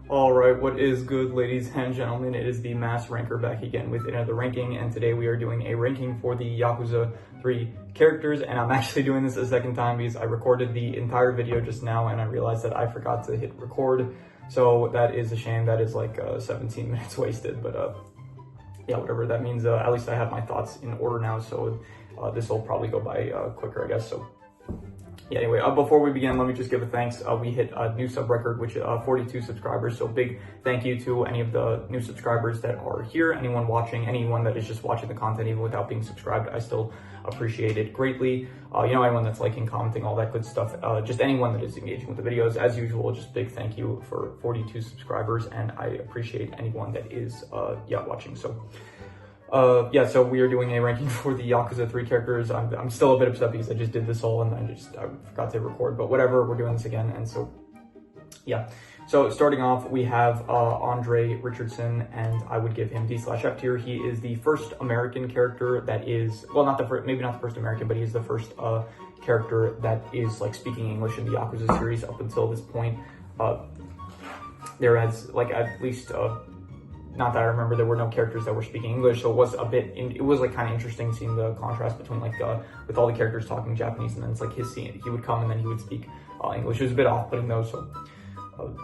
Alright, what is good, ladies and gentlemen? It is the Mass Ranker back again with another ranking, and today we are doing a ranking for the Yakuza 3 characters, and I'm actually doing this a second time because I recorded the entire video just now and I realized that I forgot to hit record, so that is a shame. That is like 17 minutes wasted, but yeah, whatever. That means at least I have my thoughts in order now, so this will probably go by quicker, I guess. So yeah, anyway, before we begin, let me just give a thanks. We hit a new sub record, which 42 subscribers. So big thank you to any of the new subscribers that are here, anyone watching, anyone that is just watching the content even without being subscribed. I still appreciate it greatly. Anyone that's liking, commenting, all that good stuff. Just anyone that is engaging with the videos. As usual, just big thank you for 42 subscribers, and I appreciate anyone that is watching. So yeah, so we are doing a ranking for the Yakuza 3 characters. I'm still a bit upset because I just did this all and I forgot to record, but whatever, we're doing this again. And so, yeah. So starting off, we have Andre Richardson, and I would give him D/F tier. He is the first American character that is, well, not the first, maybe not the first American, but he's the first character that is like speaking English in the Yakuza series up until this point. There has like at least, not that I remember, there were no characters that were speaking English, so it was a bit, it was like kind of interesting seeing the contrast between like, with all the characters talking Japanese, and then it's like his scene, he would come and then he would speak English. It was a bit off-putting though, so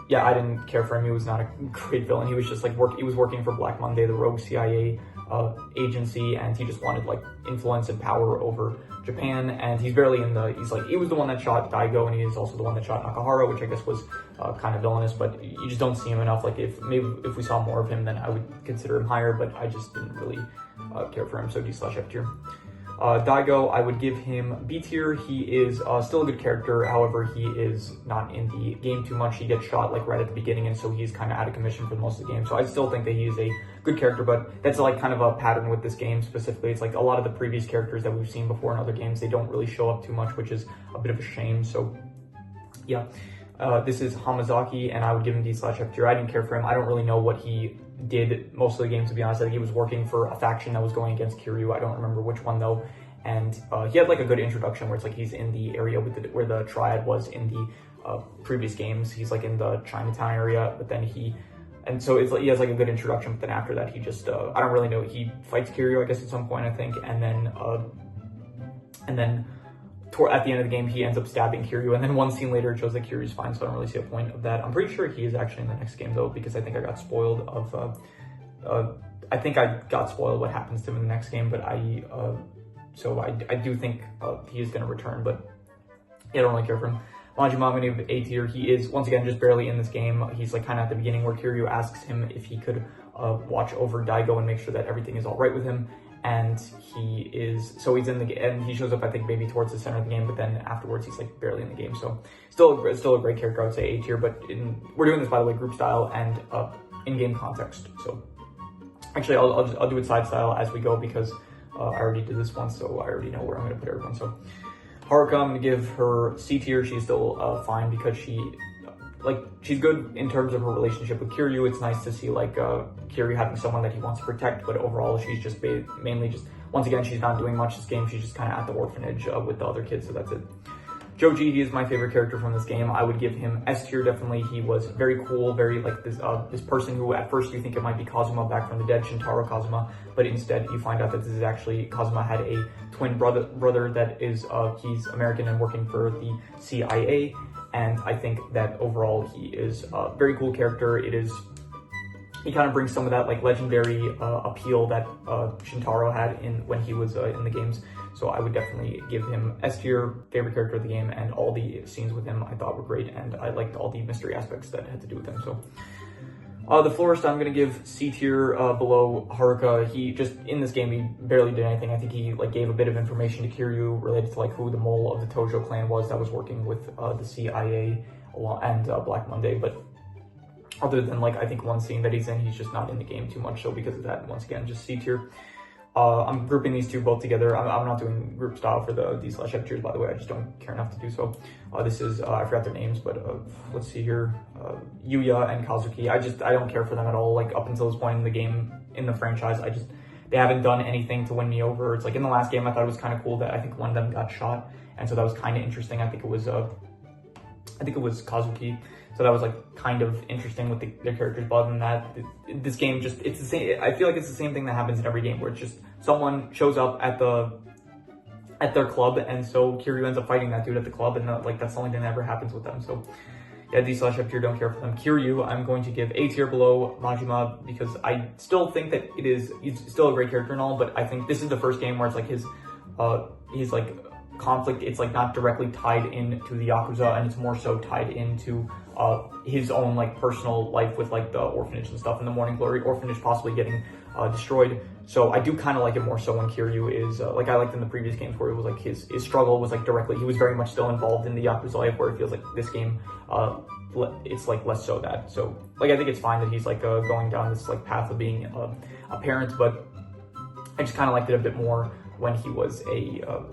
yeah, I didn't care for him. He was not a great villain. He was just like, he was working for Black Monday, the rogue CIA agency, and he just wanted like influence and power over Japan, and he's barely in the, he was the one that shot Daigo, and he is also the one that shot Nakahara, which I guess was kind of villainous, but you just don't see him enough. Like if we saw more of him, then I would consider him higher, but I just didn't really care for him, so D/F tier. Daigo, I would give him B tier. He is still a good character, however, he is not in the game too much. He gets shot like right at the beginning, and so he's kind of out of commission for most of the game. So I still think that he is a good character, but that's like kind of a pattern with this game specifically. It's like a lot of the previous characters that we've seen before in other games, they don't really show up too much, which is a bit of a shame. So yeah, this is Hamazaki, and I would give him D/F tier. I didn't care for him. I don't really know what he did most of the game, to be honest. I think he was working for a faction that was going against Kiryu. I don't remember which one though. And he had like a good introduction where it's like he's in the area with where the Triad was in the previous games. He's like in the Chinatown area, but then and so it's like he has like a good introduction, but then after that he just I don't really know. He fights Kiryu, I guess, at some point, I think, and then at the end of the game he ends up stabbing Kiryu, and then one scene later it shows that Kiryu's fine, so I don't really see a point of that. I'm pretty sure he is actually in the next game though, because I think I got spoiled what happens to him in the next game, but so I do think he is going to return, but yeah, I don't really care for him. Majima, I'm going to give A tier. He is, once again, just barely in this game. He's like kind of at the beginning where Kiryu asks him if he could watch over Daigo and make sure that everything is all right with him. And he's in the game, and he shows up, I think, maybe towards the center of the game, but then afterwards he's like barely in the game. So still a great character. I would say A tier, but we're doing this, by the way, group style and in-game context. So actually, I'll do it side style as we go, because I already did this once, so I already know where I'm going to put everyone. So Haruka, I'm going to give her C tier. She's still fine because she's good in terms of her relationship with Kiryu. It's nice to see like Kiryu having someone that he wants to protect, but overall she's just mainly just, once again, she's not doing much this game. She's just kind of at the orphanage with the other kids, so that's it. Joji, he is my favorite character from this game. I would give him S tier, definitely. He was very cool, very like this person who at first you think it might be Kazuma back from the dead, Shintaro Kazuma, but instead you find out that this is actually, Kazuma had a twin brother that is, he's American and working for the CIA, and I think that overall he is a very cool character. He kind of brings some of that like legendary appeal that Shintaro had when he was in the games. So I would definitely give him S tier, favorite character of the game, and all the scenes with him I thought were great, and I liked all the mystery aspects that had to do with him. So the florist, I'm gonna give C tier, below Haruka. He just, in this game, he barely did anything. I think he like gave a bit of information to Kiryu related to like who the mole of the Tojo clan was that was working with the CIA and Black Monday, but other than like I think one scene that he's in, he's just not in the game too much. So because of that, once again, just C tier. I'm grouping these two both together. I'm not doing group style for the D/F tiers, by the way. I just don't care enough to do so. This is, I forgot their names, but let's see here. Yuya and Kazuki. I don't care for them at all. Like up until this point in the game, in the franchise, they haven't done anything to win me over. It's like in the last game, I thought it was kind of cool that I think one of them got shot. And so that was kind of interesting. I think it was Kazuki. So that was like kind of interesting with their characters. But other than that, this game just, it's the same. I feel like it's the same thing that happens in every game where it's just someone shows up at their club, and so Kiryu ends up fighting that dude at the club, and like that's the only thing that ever happens with them. So yeah, D/F tier, don't care for them. Kiryu, I'm going to give A tier below Majima because I still think that he's still a great character and all, but I think this is the first game where it's like his like conflict, it's like not directly tied into the Yakuza, and it's more so tied into his own like personal life with like the orphanage and stuff, and the Morning Glory orphanage possibly getting destroyed. So I do kind of like it more so when Kiryu is like I liked in the previous games where it was like his struggle was like directly, he was very much still involved in the Yakuza life, where it feels like this game it's like less so that. So like I think it's fine that he's like going down this like path of being a parent, but I just kind of liked it a bit more when he was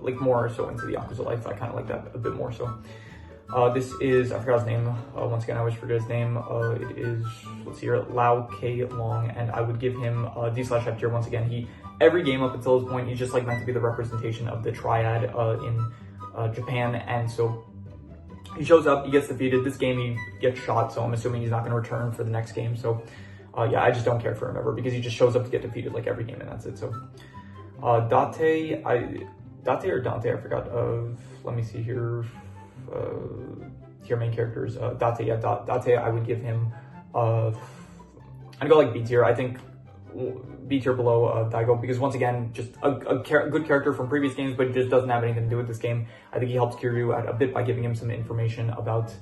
like more so into the Yakuza life. I kind of like that a bit more so. This is, I forgot his name, once again I always forget his name. It is, let's see here, Lao K Long, and I would give him D/F tier. Once again, every game up until this point, he's just like meant to be the representation of the triad in Japan, and so he shows up, he gets defeated. This game he gets shot, so I'm assuming he's not going to return for the next game. So yeah, I just don't care for him ever because he just shows up to get defeated like every game, and that's it. So Date or Dante, I forgot. Let me see here. Here main characters. Date, yeah, Date. I would give him. I'd go like B tier. I think B tier below Daigo because once again, just a good character from previous games, but it just doesn't have anything to do with this game. I think he helps Kiryu out a bit by giving him some information about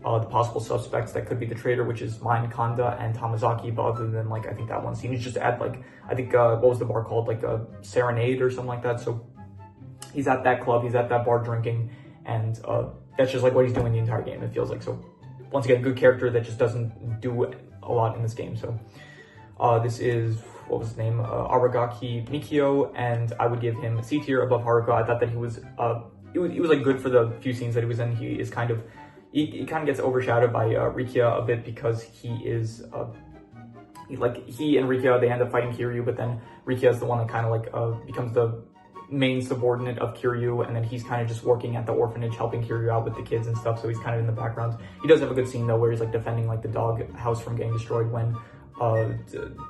the possible suspects that could be the traitor, which is Mine, Kanda, and Tamazaki. But other than like, I think that one scene is just add like, I think what was the bar called, like a Serenade or something like that. So he's at that club, he's at that bar drinking, and that's just like what he's doing the entire game, it feels like. So once again, good character that just doesn't do a lot in this game. So this is, what was his name, Aragaki Mikio, and I would give him C tier above Haruka. I thought that he was like good for the few scenes that he was in. He is kind of, he kind of gets overshadowed by Rikia a bit because he is he and Rikia, they end up fighting Kiryu, but then Rikia is the one that kind of like becomes the main subordinate of Kiryu, and then he's kind of just working at the orphanage helping Kiryu out with the kids and stuff, so he's kind of in the background. He does have a good scene though where he's like defending like the dog house from getting destroyed when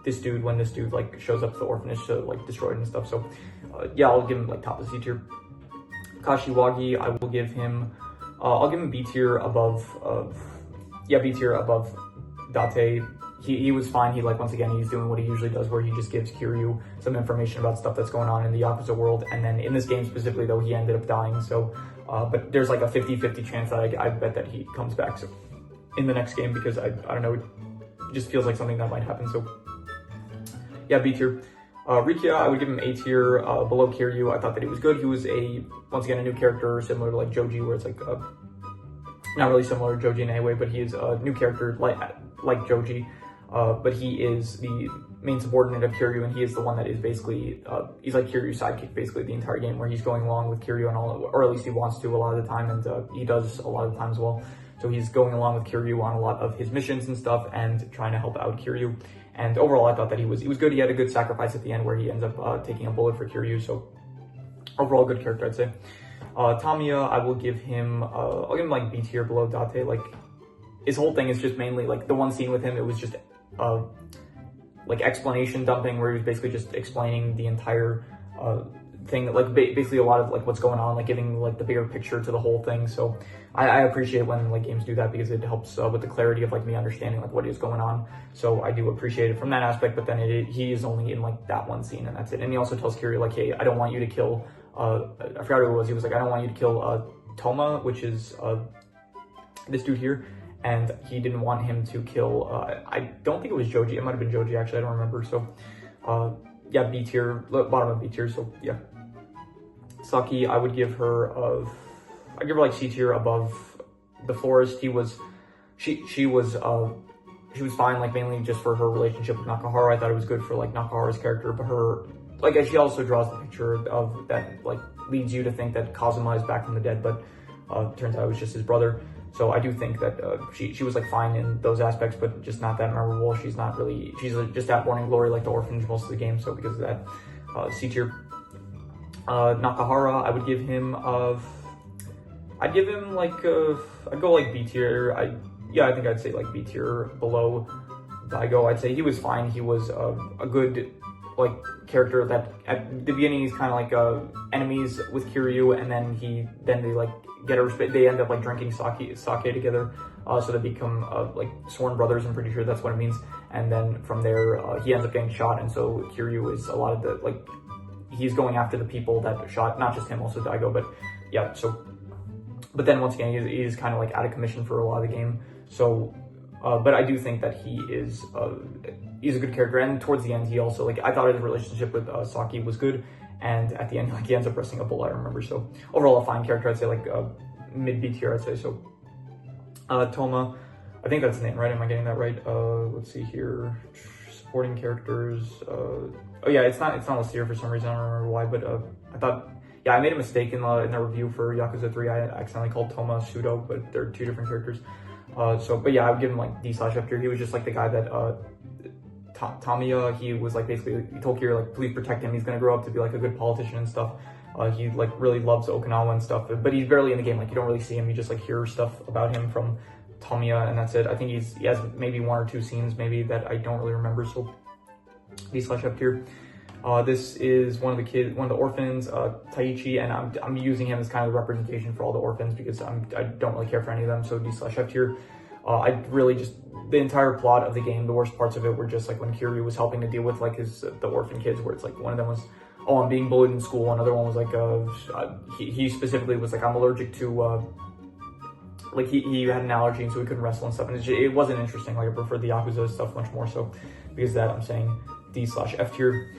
this dude like shows up to the orphanage to like destroy it and stuff. So yeah, I'll give him like top of C tier. Kashiwagi, I will give him I'll give him B tier above B tier above Date. He was fine. He like, once again, he's doing what he usually does, where he just gives Kiryu some information about stuff that's going on in the Yakuza world. And then in this game specifically though, he ended up dying. So but there's like a 50-50 chance that I bet that he comes back so in the next game, because I don't know, it just feels like something that might happen. So yeah, B tier. Rikia, I would give him A tier below Kiryu. I thought that he was good. He was once again a new character similar to like Joji, where it's like not really similar to Joji in any way, but he is a new character like Joji. But he is the main subordinate of Kiryu, and he is the one that is basically, he's like Kiryu's sidekick basically the entire game, where he's going along with Kiryu and all, or at least he wants to a lot of the time, and he does a lot of the time as well. So he's going along with Kiryu on a lot of his missions and stuff, and trying to help out Kiryu. And overall, I thought that he was good. He had a good sacrifice at the end where he ends up taking a bullet for Kiryu. So overall, good character, I'd say. Tamiya, I will give him, I'll give him like B tier below Date. Like, his whole thing is just mainly like the one scene with him, it was just like explanation dumping, where he was basically just explaining the entire thing, like basically a lot of like what's going on, like giving like the bigger picture to the whole thing. So I appreciate when like games do that, because it helps with the clarity of like me understanding like what is going on. So I do appreciate it from that aspect. But then he is only in like that one scene, and that's it. And he also tells Kiryu like, hey, I don't want you to kill I forgot who it was. He was like, I don't want you to kill Toma, which is this dude here. And he didn't want him to kill, I don't think it was Joji. It might have been Joji, actually. I don't remember. So, yeah, B tier, bottom of B tier. So, yeah. Saki, I would give her, I'd give her like C tier above the Florist. She was fine, like mainly just for her relationship with Nakahara. I thought it was good for like Nakahara's character, but her, like, she also draws the picture of that, like, leads you to think that Kazuma is back from the dead, but turns out it was just his brother. So I do think that she was like fine in those aspects, but just not that memorable. She's not really, she's just at Morning Glory like the orphanage most of the game. So because of that, C tier. Nakahara, I would give him I'd give him like I'd go like B tier. yeah, I think I'd say like B tier below Daigo. I'd say he was fine. He was a good like character that at the beginning he's kind of like enemies with Kiryu, and then they like get a respect. They end up like drinking sake together, so they become like sworn brothers. I'm pretty sure that's what it means. And then from there, he ends up getting shot, and so Kiryu is a lot of the like he's going after the people that shot, not just him, also Daigo. But yeah, so but then once again, he's kind of like out of commission for a lot of the game. So. But I do think that he's a good character, and towards the end, he also like I thought his relationship with Saki was good, and at the end, like he ends up wrestling a bull. I remember. So overall, a fine character. I'd say like mid B tier. I'd say so. Toma, I think that's the name, right? Am I getting that right? Let's see here. Supporting characters. Oh yeah, it's not listed here for some reason. I don't remember why, but I thought. Yeah, I made a mistake in the review for Yakuza 3. I accidentally called Toma Pseudo, but they're two different characters. But yeah, I would give him like D/F tier. He was just like the guy that Tamiya, he was like basically he told Kiryu like please protect him. He's gonna grow up to be like a good politician and stuff. He like really loves Okinawa and stuff, but he's barely in the game. Like you don't really see him. You just like hear stuff about him from Tamiya, and that's it. I think he has maybe one or two scenes maybe that I don't really remember. So D/F tier. This is one of the orphans, Taichi, and I'm using him as kind of the representation for all the orphans because I don't really care for any of them, so D/F tier. I really just, the entire plot of the game, the worst parts of it were just like when Kiryu was helping to deal with like the orphan kids, where it's like one of them was, oh, I'm being bullied in school, another one was like, he specifically was like, I'm allergic to, like he had an allergy and so he couldn't wrestle and stuff, and it wasn't interesting. Like I preferred the Yakuza stuff much more, so because of that I'm saying D/F tier.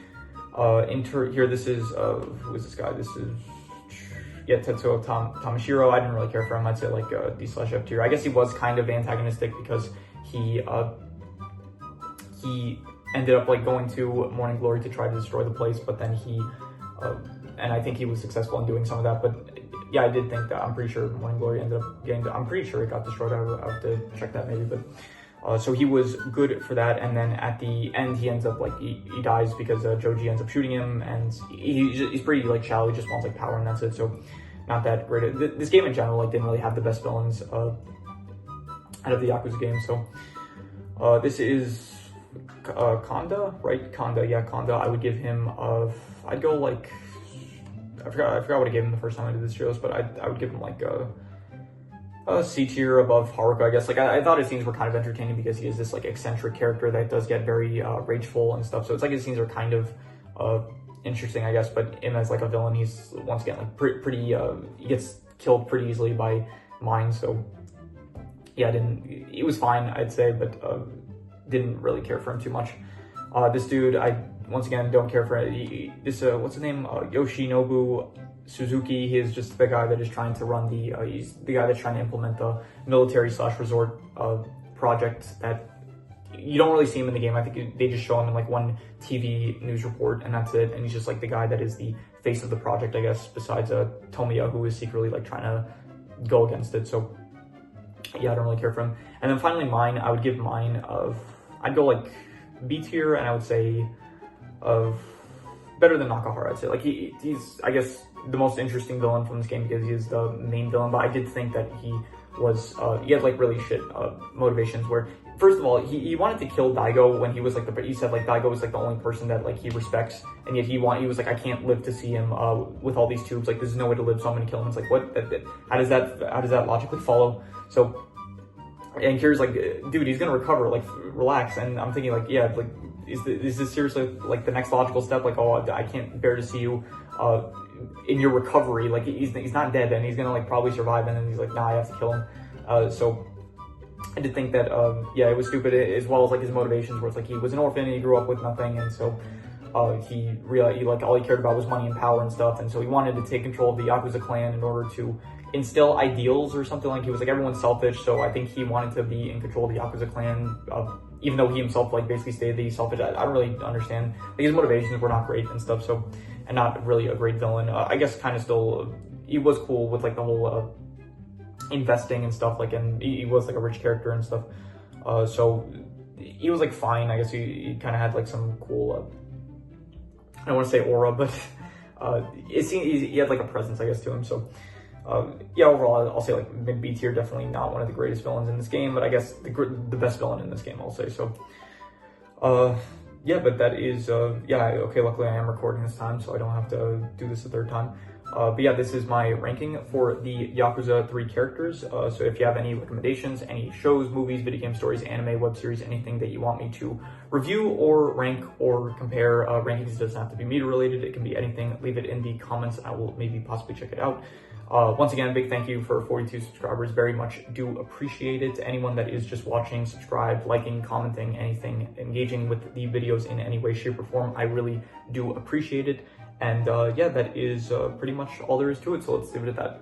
Here, this is, who is this guy? This is, yeah, Tetsuo Tamashiro. I didn't really care for him. I'd say like D/F tier. I guess he was kind of antagonistic because he ended up like going to Morning Glory to try to destroy the place, but then and I think he was successful in doing some of that, but yeah, I did think that, I'm pretty sure Morning Glory ended up getting, I'm pretty sure it got destroyed. I have to check that maybe, but so he was good for that, and then at the end he ends up like he dies because Joji ends up shooting him, and he's pretty like shallow. He just wants like power and that's it. So not that great. This game in general like didn't really have the best villains out of the Yakuza game. So this is Kanda, right? Kanda, yeah, Kanda. I would give him I'd go like I forgot what I gave him the first time I did this shows, but I would give him like C tier above Haruka, I guess. Like I thought his scenes were kind of entertaining because he is this like eccentric character that does get very rageful and stuff. So it's like his scenes are kind of interesting, I guess. But him as like a villain, he's once again like pretty he gets killed pretty easily by mine. So yeah, it was fine, I'd say, but didn't really care for him too much. This dude, I once again don't care for this. What's his name? Yoshinobu Suzuki. He is just the guy that is trying to run he's the guy that's trying to implement the military/resort project that you don't really see him in the game. I think they just show him in like one TV news report and that's it. And he's just like the guy that is the face of the project, I guess, besides Tomiya, who is secretly like trying to go against it. So yeah, I don't really care for him. And then finally mine, I would give mine I'd go like B tier, and I would say better than Nakahara. I'd say like he's I guess the most interesting villain from this game because he is the main villain, but I did think that he had like really shit motivations where, first of all, he wanted to kill Daigo when he was like he said like Daigo was like the only person that like he respects, and yet he was like, I can't live to see him with all these tubes, like there's no way to live, so I'm gonna kill him. It's like, what, how does that logically follow? So, and Kiryu's like, dude, he's gonna recover, like relax. And I'm thinking like, yeah, like is this seriously like the next logical step? Like, oh, I can't bear to see you in your recovery. Like he's not dead and he's gonna like probably survive, and then he's like, nah, I have to kill him. So I did think that yeah, it was stupid, as well as like his motivations where it's like he was an orphan and he grew up with nothing, and so he like all he cared about was money and power and stuff, and so he wanted to take control of the Yakuza clan in order to instill ideals or something. Like he was like, everyone's selfish, so I think he wanted to be in control of the Yakuza clan, even though he himself like basically stated that he's selfish. I don't really understand, like his motivations were not great and stuff, so, and not really a great villain. I guess kind of still he was cool with like the whole investing and stuff, like, and he was like a rich character and stuff, so he was like fine. I guess he kind of had like some cool I don't want to say aura, but it seemed he had like a presence, I guess, to him. So Yeah, overall, I'll say like mid-B tier, definitely not one of the greatest villains in this game, but I guess the best villain in this game, I'll say. So, yeah, but that is, yeah, okay, luckily I am recording this time, so I don't have to do this a third time. But yeah, this is my ranking for the Yakuza 3 characters. So if you have any recommendations, any shows, movies, video game stories, anime, web series, anything that you want me to review or rank or compare, rankings doesn't have to be media related. It can be anything. Leave it in the comments. I will maybe possibly check it out. Once again, big thank you for 42 subscribers. Very much do appreciate it. Anyone that is just watching, subscribe, liking, commenting, anything, engaging with the videos in any way, shape, or form, I really do appreciate it. And yeah, that is pretty much all there is to it. So let's leave it at that.